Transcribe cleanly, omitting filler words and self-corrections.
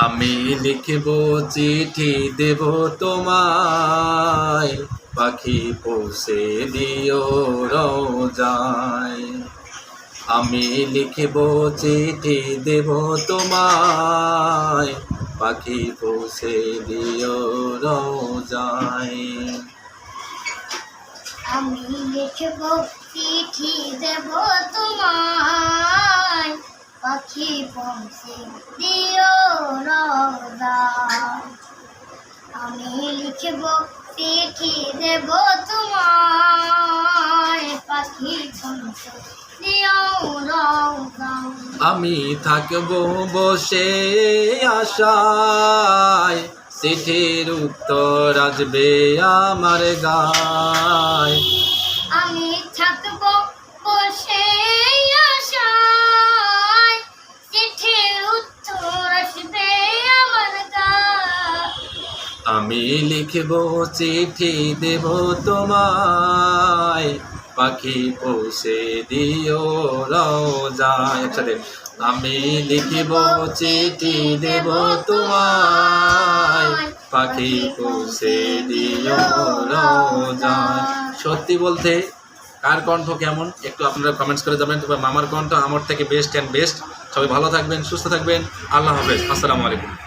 আমি লিখব চিঠি দেব তোমায়, পাখি পৌঁছে দিও রোজায়। আমি লিখব চিঠি দেব তোমায়, পাখি পৌঁছে দিও রোজায়। আমি লিখব চিঠি দেব তোমায়, পাখি পৌঁছে দিও রোজায়। আমি লিখব চিঠি দেব তোমায়, পাখি পৌঁছে দিও রোজায়। আমি থাকব বসে আশায়, চিঠির উত্তর আসবে আমার গায়। আমি থাকব বসে আশায়, চিঠির উত্তর আসবে আমার গায়। আমি লিখব চিঠি দেব তোমায়, পাখি পৌঁছে দিও রোজায়। একসাথে আমি লিখব চিঠি দেব তোমায়, পাখি পৌঁছে দিও রোজায়। সত্যি বলতে কার কণ্ঠ কেমন একটু আপনারা কমেন্টস করে যাবেন। তবে মামার কণ্ঠ আমার থেকে বেস্ট অ্যান্ড বেস্ট। সবাই ভালো থাকবেন, সুস্থ থাকবেন। আল্লাহ হাফেজ। আসসালামু আলাইকুম।